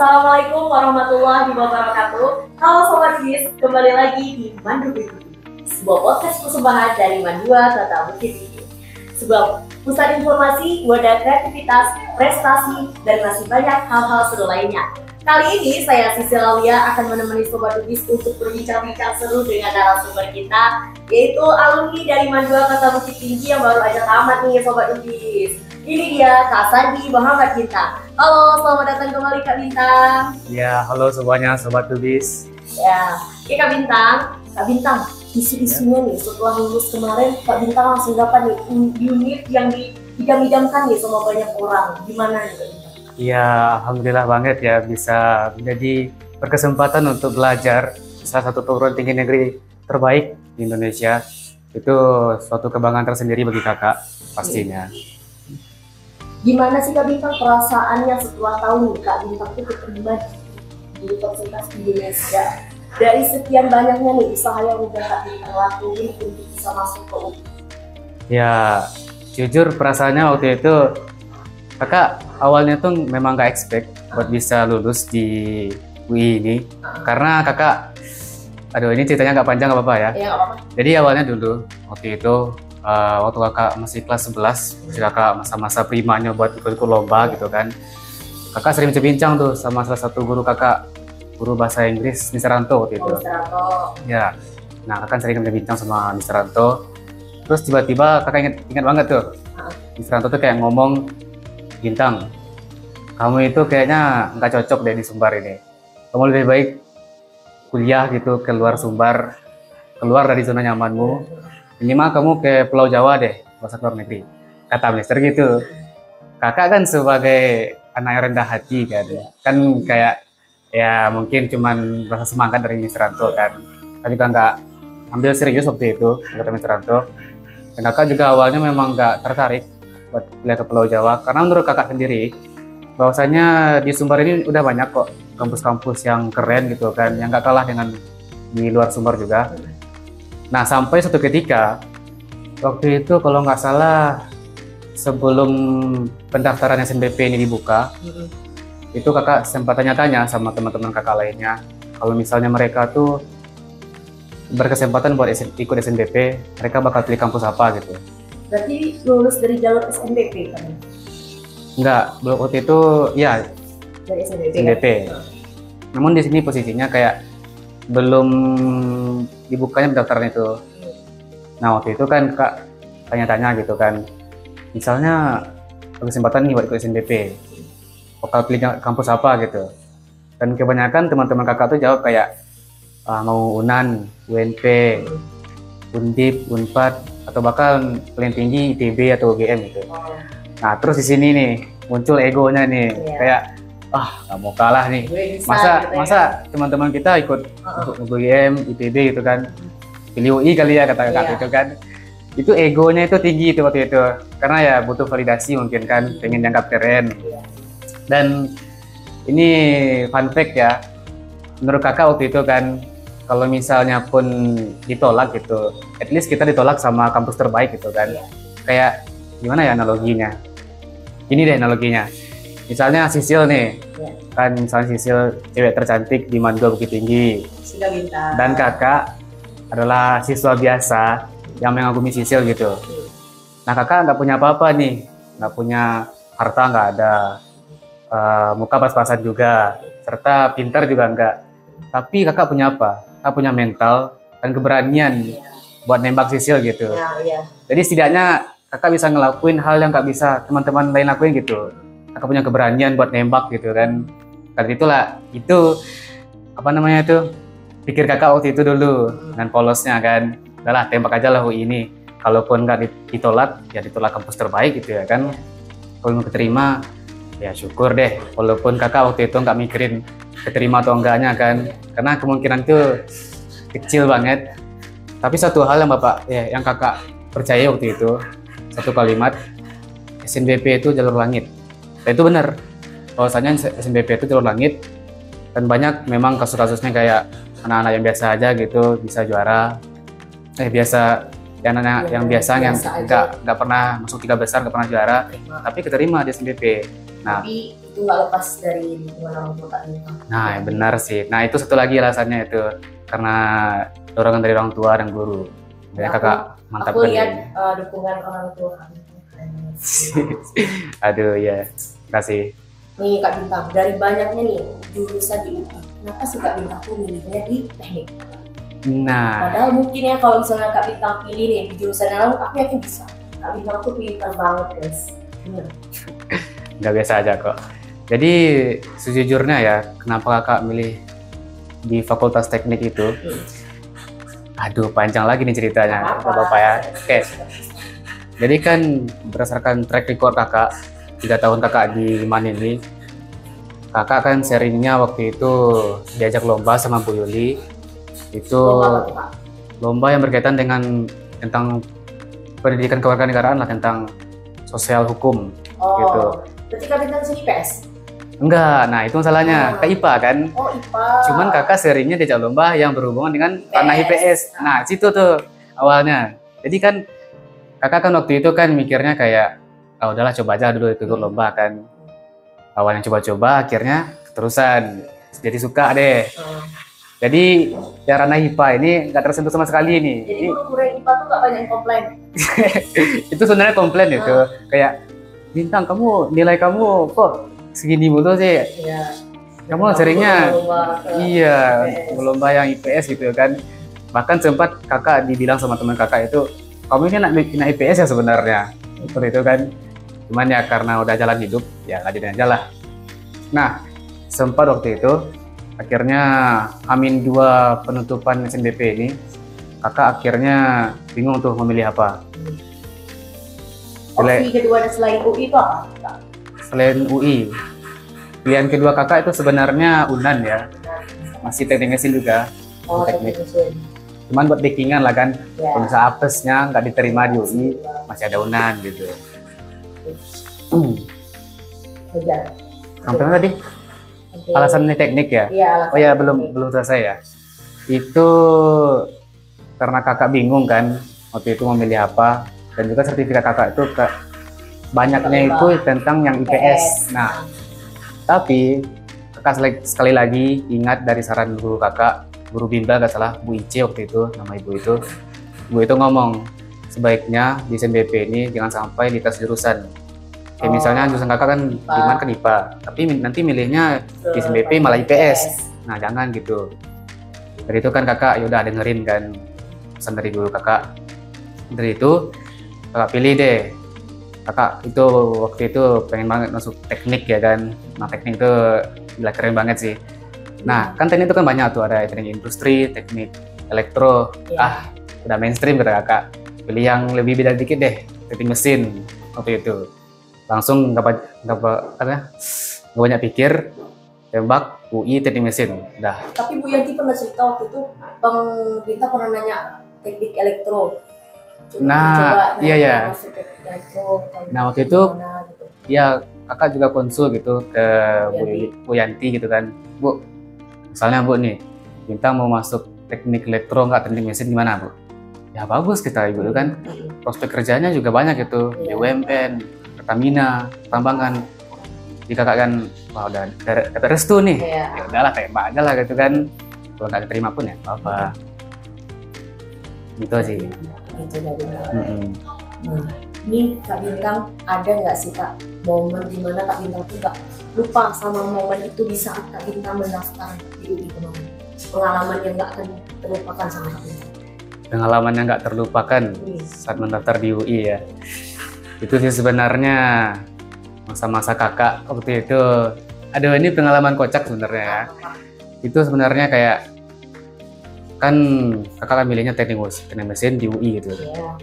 Assalamualaikum warahmatullahi wabarakatuh. Halo Sobat Gis, kembali lagi di Mandu TV, sebuah podcast persembahan dari Mandua Kota Bukit Tinggi. Sebuah pusat informasi, wadah kreativitas, prestasi, dan masih banyak hal-hal seru lainnya. Kali ini saya Sisilalia akan menemani Sobat Gis untuk berbincang-bincang seru dengan narasumber kita, yaitu alumni dari Mandua Kota Bukit Tinggi yang baru aja tamat nih Sobat Gis. Ini dia Kak Sandi Muhammad Bintang. Halo, selamat datang kembali Kak Bintang. Ya, halo semuanya Sobat Tubis. Ya, oke Kak Bintang, isu-isunya nih setelah lulus kemarin Kak Bintang langsung dapat nih unit yang diidam-idamkan nih sama banyak orang. Gimana nih Kak Bintang? Ya, alhamdulillah banget ya bisa menjadi berkesempatan untuk belajar di salah satu perguruan tinggi negeri terbaik di Indonesia. Itu suatu kebanggaan tersendiri bagi kakak pastinya. Gimana sih Kak Bintang perasaannya setelah tahu nih Kak Bintang itu keterima di Universitas Indonesia? Dari sekian banyaknya nih usaha yang udah Kak Bintang lakuin untuk bisa masuk ke UI. Ya, jujur perasaannya waktu itu kakak awalnya tuh memang gak expect buat bisa lulus di UI ini. Karena kakak, aduh ini ceritanya gak panjang gak apa-apa ya? Iya gak apa-apa. Jadi awalnya dulu waktu itu waktu kakak masih kelas 11, masih kakak masa-masa primanya buat ikut-ikut lomba gitu kan. Kakak sering bincang tuh sama salah satu guru kakak, guru bahasa Inggris, Mr. Ranto waktu itu. Mr. Ranto. Ya, nah kakak sering bincang sama Mr. Ranto. Terus tiba-tiba kakak ingat banget tuh, Mr. Ranto tuh kayak ngomong, Bintang, kamu itu kayaknya nggak cocok deh di Sumbar ini. Kamu lebih baik kuliah gitu, keluar Sumbar, keluar dari zona nyamanmu. Minimal kamu ke Pulau Jawa deh, bahasa luar negeri. Kata minister gitu. Kakak kan sebagai anak yang rendah hati kan kayak ya mungkin cuman rasa semangat dari Mr. Ranto kan. Kakak juga nggak ambil serius waktu itu kata Mr. Ranto. Dan kakak juga awalnya memang nggak tertarik buat kuliah ke Pulau Jawa karena menurut kakak sendiri bahwasanya di Sumbar ini udah banyak kok kampus-kampus yang keren gitu kan, yang nggak kalah dengan di luar Sumbar juga. Nah, sampai suatu ketika, waktu itu kalau nggak salah, sebelum pendaftaran SNBP ini dibuka, itu kakak sempat tanya-tanya sama teman-teman kakak lainnya, kalau misalnya mereka tuh berkesempatan buat ikut SNBP, mereka bakal pilih kampus apa gitu. Berarti lulus dari jalur SNBP kan? Enggak, waktu itu ya Dari SNBP. SNBP. Kan? Namun di sini posisinya kayak belum dibukanya pendaftaran itu. Nah waktu itu kan kak tanya-tanya gitu kan, misalnya kesempatan nih buat ikut SNBP, bakal pilih kampus apa gitu. Dan kebanyakan teman-teman kakak tuh jawab kayak mau UNAN, UNP, Undip, Unpad, atau bahkan paling tinggi ITB atau UGM gitu. Nah terus di sini nih muncul egonya nih, kayak nggak mau kalah nih. Masa teman-teman kita ikut untuk UGM, ITB gitu kan, pilih UI kali ya kata kakak gitu kan. Itu egonya itu tinggi itu waktu itu, karena ya butuh validasi mungkin kan, pengen dianggap keren. Dan ini fun fact ya, menurut kakak waktu itu kan, kalau misalnya pun ditolak gitu, at least kita ditolak sama kampus terbaik gitu kan. Kayak gimana ya analoginya? Ini deh analoginya. Misalnya Sisil nih, kan misalnya Sisil cewek tercantik di Mandua Bukit Tinggi. Dan kakak adalah siswa biasa yang mengagumi Sisil gitu. Nah kakak nggak punya apa-apa nih, nggak punya harta, nggak ada, muka pas-pasan juga, serta pintar juga nggak. Tapi kakak punya apa? Kakak punya mental dan keberanian buat nembak Sisil gitu. Jadi setidaknya kakak bisa ngelakuin hal yang nggak bisa teman-teman lain lakuin gitu. Kakak punya keberanian buat nembak gitu kan. Karena itulah, itu apa namanya itu, pikir kakak waktu itu dulu dengan polosnya kan, udahlah tembak aja lah UI ini, kalaupun nggak ditolak ya ditolak kampus terbaik gitu ya kan. Kalau mau keterima ya syukur deh, walaupun kakak waktu itu nggak mikirin keterima atau enggaknya kan, karena kemungkinan itu kecil banget. Tapi satu hal yang yang kakak percaya waktu itu, satu kalimat, SNBP itu jalur langit. Dan itu benar, bahwasanya SNBP itu jalur langit, dan banyak memang kasus-kasusnya kayak anak-anak yang biasa aja gitu bisa juara, biasa ya anak-anak yang biasa yang nggak pernah masuk 3 besar, nggak pernah juara, tapi keterima di SNBP. Nah, tapi itu nggak lepas dari lingkungan orang tua Kak Bintang. nah benar sih. Nah itu satu lagi alasannya itu karena dorongan dari orang tua dan guru. Makanya kakak mantap Aku kan lihat ini. dukungan orang tua Kak Bintang. Keren banget. Aduh ya, kasih. Nih Kak Bintang, dari banyaknya nih jurusan di UI, kenapa sih Kak Bintang tuh milihnya di teknik? Nah, Padahal mungkin ya kalau misalnya Kak Bintang pilih nih di jurusan yang lain, aku yakin bisa. Kak Bintang tuh pintar banget guys. Bener. nggak biasa aja kok. Jadi sejujurnya ya, kenapa kakak milih di Fakultas Teknik itu? Aduh, panjang lagi nih ceritanya, Bapak ya. Oke. Jadi kan berdasarkan track record kakak, 3 tahun kakak di MAN ini, kakak kan seringnya waktu itu diajak lomba sama Bu Yuli. Itu lomba yang berkaitan dengan tentang pendidikan kewarganegaraan lah, tentang sosial hukum. Oh, Gitu. berarti Kak Bintang sini IPS? Enggak, nah itu masalahnya, ke IPA kan. Oh IPA. Cuman kakak seringnya diajak lomba yang berhubungan dengan ranah IPS. Nah, situ tuh awalnya. Jadi kan kakak kan waktu itu kan mikirnya kayak, oh udahlah coba aja dulu ikut lomba kan. Awalnya coba-coba, akhirnya keterusan. Jadi suka deh. Jadi yang ranah IPA ini nggak tersentuh sama sekali nih. Jadi guru-guru yang IPA tuh nggak banyak yang komplain. Itu sebenarnya komplain itu. Kayak, Bintang, kamu nilai kamu kok segini mulu sih? Iya. Kamu seringnya iya IPS. lomba yang IPS gitu kan. Bahkan sempat kakak dibilang sama teman kakak itu, kamu ini anak IPS ya sebenarnya. Seperti itu kan. Cuman ya karena udah jalan hidup, ya lanjutin aja lah. Nah, sempat waktu itu, akhirnya Amin 2 penutupan SNBP ini, kakak akhirnya bingung tuh memilih apa. Opsi kedua dan selain UI itu apa? Kak? Selain UI, pilihan kedua kakak itu sebenarnya UNAN ya, masih teknik mesin juga. Oh, Teknik. teknik mesin. Cuman buat backingan lah kan, Ya. kalau misalnya apesnya nggak diterima di UI, masih ada UNAN gitu. Kejar. Sampai mana tadi? Oke. Alasannya teknik ya? Iya, alasan Oh ya, teknik. belum selesai ya. Itu karena kakak bingung kan, waktu itu memilih apa, dan juga sertifikat kakak itu banyaknya itu tentang yang IPS. Nah, tapi kakak sekali lagi ingat dari saran guru kakak, guru bimbel nggak salah, Bu Ice waktu itu, nama ibu itu. Ibu itu ngomong, sebaiknya di SNBP ini jangan sampai di tes jurusan. Kayak misalnya jurusan kakak kan IPA. di MAN kan IPA, tapi nanti milihnya di SNBP malah IPS. Nah jangan gitu. Dari itu kan kakak yaudah dengerin kan pesan dari guru kakak. Dari itu kakak pilih deh. Kakak itu waktu itu pengen banget masuk teknik ya kan. Nah teknik itu gila keren banget sih. Nah kan teknik itu kan banyak tuh, ada teknik industri, teknik elektro. Iya. Udah mainstream kata kakak. Pilih yang lebih beda dikit deh, teknik mesin waktu itu. Langsung nggak banyak pikir, tembak UI teknik mesin. Dah. Tapi Bu Yanti pernah cerita waktu itu, Bang Binta pernah nanya teknik elektro. Nah, iya ya. Masuk teknik elektro, Nah, waktu itu gimana, gitu. ya kakak juga konsul gitu ke Yanti. Bu Yanti gitu kan. Bu, misalnya Bu nih, Bintang mau masuk teknik elektro nggak teknik mesin gimana Bu? Ya bagus kita ibu itu kan. Prospek kerjanya juga banyak gitu, Iya. BUMN, Pertamina, Pertambangan. Jadi kakak kan, wah udah dapat restu nih. Iya. Ya udahlah tembak aja lah gitu kan. Kalau nggak diterima pun ya apa. Gitu sih. Gitu dari Mm-mm. Nah, ini Kak Bintang ada nggak sih Kak momen dimana Kak Bintang tuh nggak lupa sama momen itu di saat Kak Bintang mendaftar di UI kemarin? Pengalaman yang nggak akan terlupakan sama Kak Bintang. Pengalaman yang nggak terlupakan saat mendaftar di UI ya. Itu sih sebenarnya masa-masa kakak waktu itu. Aduh ini pengalaman kocak sebenarnya ya. Itu sebenarnya kayak kan kakak kan milihnya teknik mesin di UI gitu. Iya.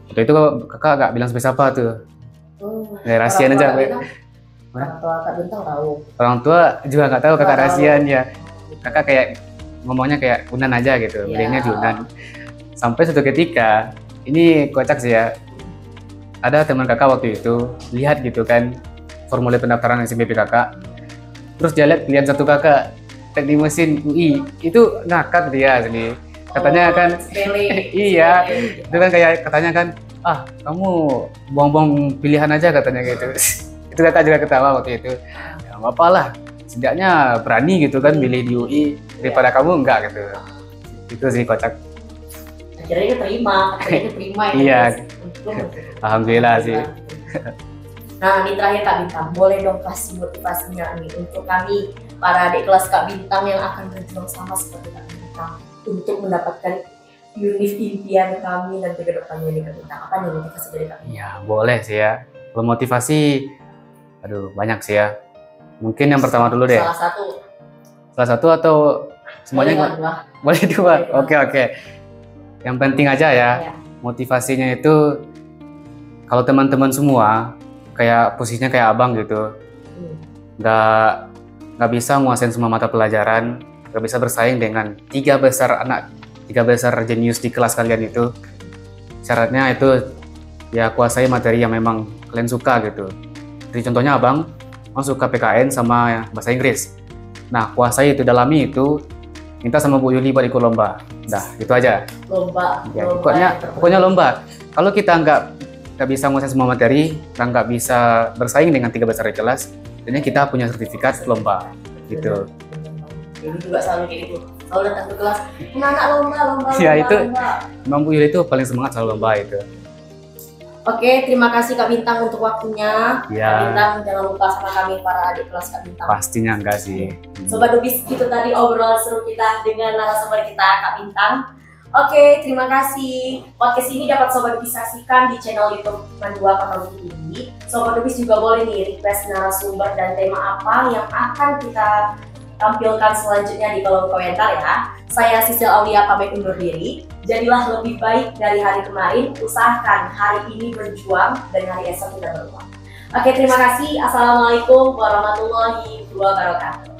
Waktu itu kakak nggak bilang sampai siapa tuh. Ya, rahasian Orang tua aja, Kak Be. Bintang- Orang tua Kak Bintang tahu. Orang tua juga nggak tahu kakak Nggak tahu. rahasian ya. Kakak kayak ngomongnya kayak Unan aja gitu, Iya. milihnya di Unan. Sampai suatu ketika, ini kocak sih ya. Ada teman kakak waktu itu lihat gitu kan formulir pendaftaran SNBP kakak. Terus dia lihat pilihan satu kakak teknik mesin UI, itu ngakak dia sendiri. Katanya kan sepele. iya, Sepele. itu kan kayak katanya kan, ah kamu buang-buang pilihan aja katanya gitu. Itu kakak juga ketawa waktu itu. Ya, nggak apa lah, setidaknya berani gitu kan milih di UI daripada kamu enggak gitu. Itu sih kocak. Akhirnya terima ya. Iya. Untung. Alhamdulillah sih. Nah, ini terakhir Kak Bintang, boleh dong kasih motivasinya nih untuk kami para adik kelas Kak Bintang yang akan berjuang sama seperti Kak Bintang untuk mendapatkan univ impian kami nanti ke depannya nih Kak Bintang. Apa nih motivasi dari Kak Bintang? Ya boleh sih ya. Kalau motivasi, aduh banyak sih ya. Mungkin yang pertama dulu deh. Salah satu atau semuanya? Boleh dua. Oke. Yang penting aja ya. Motivasinya itu kalau teman-teman semua kayak posisinya kayak abang gitu, nggak bisa nguasain semua mata pelajaran, nggak bisa bersaing dengan tiga besar jenius di kelas kalian itu. Syaratnya itu ya kuasai materi yang memang kalian suka gitu. Jadi contohnya abang suka PKN sama bahasa Inggris. Nah kuasai itu, dalami itu, minta sama Bu Yuli buat ikut lomba. Dah itu aja. Lomba. Ya, pokoknya lomba. Kalau kita nggak bisa menguasai semua materi, nggak bisa bersaing dengan tiga besar di kelas, jadi kita punya sertifikat lomba gitu. Jadi juga selalu kayak gitu, selalu datang ke kelas, anak lomba. Ya itu, Bang Bu Yuli itu paling semangat selalu lomba itu. Oke, terima kasih Kak Bintang untuk waktunya. Ya. Kak Bintang jangan lupa sama kami para adik kelas Kak Bintang. Pastinya enggak sih. Sobat Dubis, itu tadi obrolan seru kita dengan narasumber kita Kak Bintang. Oke, terima kasih. Podcast ini dapat Sobat Dubis saksikan di channel YouTube Mandua Kota Bukit Tinggi. Sobat Dubis juga boleh nih request narasumber dan tema apa yang akan kita tampilkan selanjutnya di kolom komentar ya. Saya Sisil Aulia pamit undur diri. Jadilah lebih baik dari hari kemarin. Usahakan hari ini berjuang dan hari esok kita beruang. Oke, terima kasih. Assalamualaikum warahmatullahi wabarakatuh.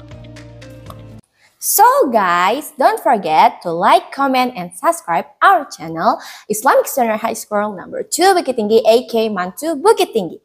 So guys, don't forget to like, comment, and subscribe our channel Islamic Senior High School number 2 Bukit Tinggi, AK Mantu Bukit Tinggi.